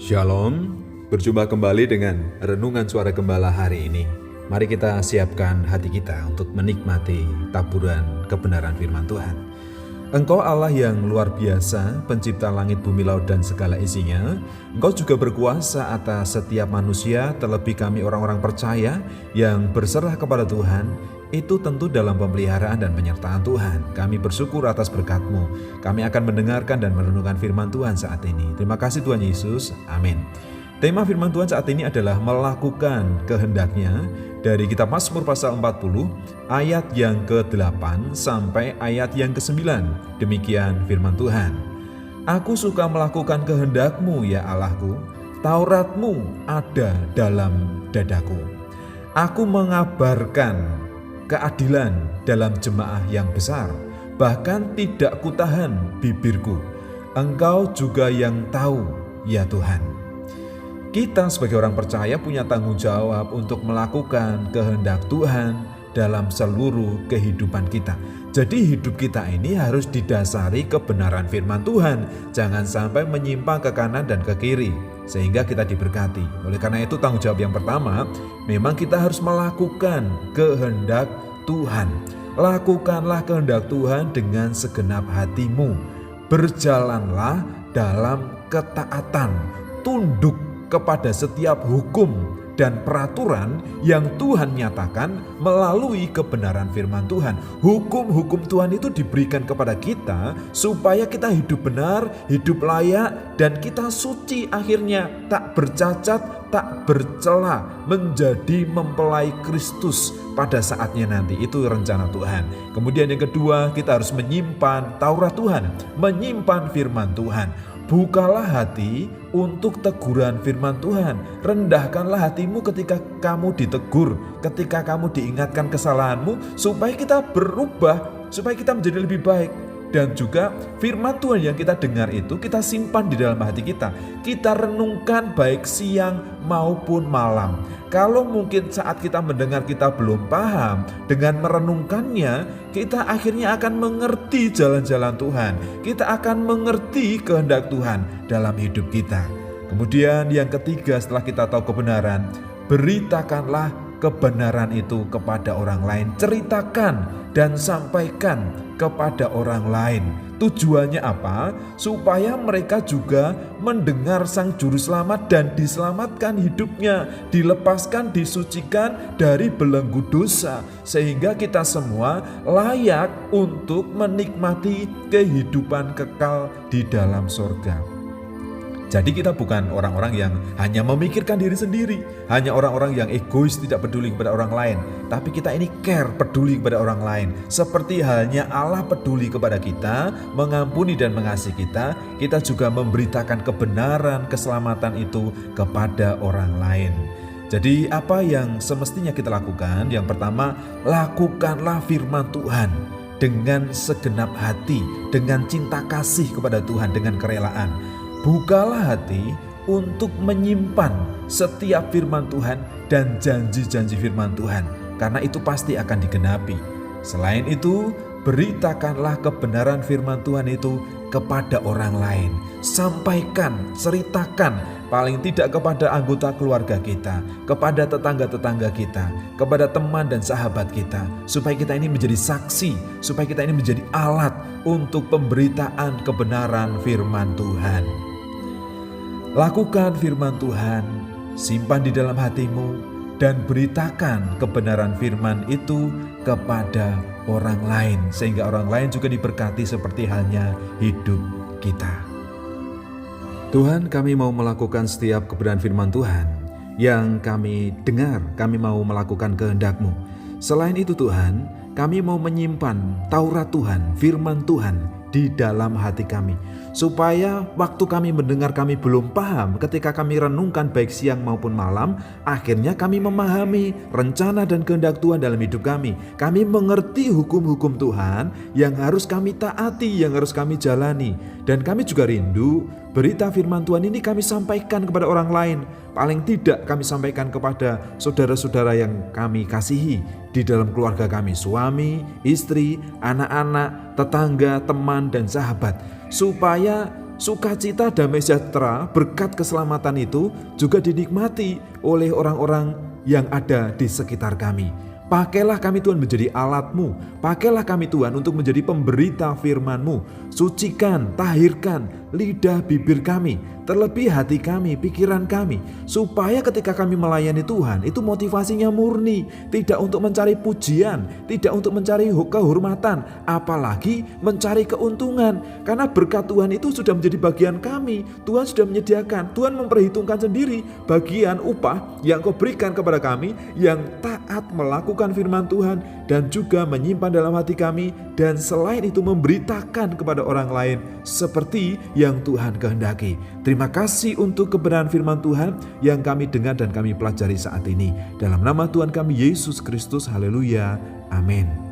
Shalom, berjumpa kembali dengan Renungan Suara Gembala hari ini. Mari kita siapkan hati kita untuk menikmati taburan kebenaran firman Tuhan. Engkau Allah yang luar biasa, pencipta langit, bumi, laut, dan segala isinya. Engkau juga berkuasa atas setiap manusia, terlebih kami orang-orang percaya yang berserah kepada Tuhan, itu tentu dalam pemeliharaan dan penyertaan Tuhan. Kami bersyukur atas berkat-Mu. Kami akan mendengarkan dan merenungkan firman Tuhan saat ini. Terima kasih Tuhan Yesus. Amin. Tema firman Tuhan saat ini adalah melakukan kehendak-Nya dari kitab Mazmur pasal 40 ayat yang ke-8 sampai ayat yang ke-9. Demikian firman Tuhan. Aku suka melakukan kehendak-Mu ya Allahku, Taurat-Mu ada dalam dadaku. Aku mengabarkan keadilan dalam jemaah yang besar, bahkan tidak kutahan bibirku. Engkau juga yang tahu ya Tuhan. Kita sebagai orang percaya punya tanggung jawab untuk melakukan kehendak Tuhan dalam seluruh kehidupan kita. Jadi hidup kita ini harus didasari kebenaran firman Tuhan. Jangan sampai menyimpang ke kanan dan ke kiri, sehingga kita diberkati. Oleh karena itu tanggung jawab yang pertama, memang kita harus melakukan kehendak Tuhan. Lakukanlah kehendak Tuhan dengan segenap hatimu. Berjalanlah dalam ketaatan, tunduk kepada setiap hukum dan peraturan yang Tuhan nyatakan melalui kebenaran firman Tuhan. Hukum-hukum Tuhan itu diberikan kepada kita supaya kita hidup benar, hidup layak, dan kita suci akhirnya, tak bercacat, tak bercela, menjadi mempelai Kristus pada saatnya nanti. Itu rencana Tuhan. Kemudian yang kedua, kita harus menyimpan Taurat Tuhan, menyimpan firman Tuhan. Bukalah hati untuk teguran firman Tuhan. Rendahkanlah hatimu ketika kamu ditegur, ketika kamu diingatkan kesalahanmu, supaya kita berubah, supaya kita menjadi lebih baik. Dan juga firman Tuhan yang kita dengar itu kita simpan di dalam hati kita. Kita renungkan baik siang maupun malam. Kalau mungkin saat kita mendengar kita belum paham, dengan merenungkannya kita akhirnya akan mengerti jalan-jalan Tuhan. Kita akan mengerti kehendak Tuhan dalam hidup kita. Kemudian yang ketiga, setelah kita tahu kebenaran, beritakanlah kebenaran itu kepada orang lain. Ceritakan dan sampaikan kepada orang lain. Tujuannya apa? Supaya mereka juga mendengar Sang Juru Selamat dan diselamatkan hidupnya, dilepaskan, disucikan dari belenggu dosa, sehingga kita semua layak untuk menikmati kehidupan kekal di dalam surga. Jadi kita bukan orang-orang yang hanya memikirkan diri sendiri, hanya orang-orang yang egois, tidak peduli kepada orang lain. Tapi kita ini care, peduli kepada orang lain. Seperti halnya Allah peduli kepada kita, mengampuni dan mengasihi kita, kita juga memberitakan kebenaran, keselamatan itu kepada orang lain. Jadi apa yang semestinya kita lakukan? Yang pertama, lakukanlah firman Tuhan dengan segenap hati, dengan cinta kasih kepada Tuhan, dengan kerelaan. Bukalah hati untuk menyimpan setiap firman Tuhan dan janji-janji firman Tuhan, karena itu pasti akan digenapi. Selain itu, beritakanlah kebenaran firman Tuhan itu kepada orang lain. Sampaikan, ceritakan, paling tidak kepada anggota keluarga kita, kepada tetangga-tetangga kita, kepada teman dan sahabat kita, supaya kita ini menjadi saksi, supaya kita ini menjadi alat untuk pemberitaan kebenaran firman Tuhan. Lakukan firman Tuhan, simpan di dalam hatimu, dan beritakan kebenaran firman itu kepada orang lain, sehingga orang lain juga diberkati seperti halnya hidup kita. Tuhan, kami mau melakukan setiap kebenaran firman Tuhan yang kami dengar, kami mau melakukan kehendak-Mu. Selain itu Tuhan, kami mau menyimpan Taurat Tuhan, firman Tuhan di dalam hati kami, supaya waktu kami mendengar kami belum paham, ketika kami renungkan baik siang maupun malam, akhirnya kami memahami rencana dan kehendak Tuhan dalam hidup kami. Kami mengerti hukum-hukum Tuhan yang harus kami taati, yang harus kami jalani. Dan kami juga rindu berita firman Tuhan ini kami sampaikan kepada orang lain. Paling tidak kami sampaikan kepada saudara-saudara yang kami kasihi di dalam keluarga kami, suami, istri, anak-anak, tetangga, teman, dan sahabat, supaya sukacita, damai sejahtera, berkat keselamatan itu juga dinikmati oleh orang-orang yang ada di sekitar kami. Pakailah kami Tuhan menjadi alat-Mu. Pakailah kami Tuhan untuk menjadi pemberita firman-Mu. Sucikan, tahirkan lidah bibir kami, terlebih hati kami, pikiran kami, supaya ketika kami melayani Tuhan itu motivasinya murni, tidak untuk mencari pujian, tidak untuk mencari kehormatan, apalagi mencari keuntungan. Karena berkat Tuhan itu sudah menjadi bagian kami. Tuhan sudah menyediakan, Tuhan memperhitungkan sendiri bagian upah yang Kau berikan kepada kami yang taat melakukan firman Tuhan dan juga menyimpan dalam hati kami, dan selain itu memberitakan kepada orang lain seperti yang Tuhan kehendaki. Terima kasih untuk kebenaran firman Tuhan yang kami dengar dan kami pelajari saat ini. Dalam nama Tuhan kami Yesus Kristus, haleluya, amin.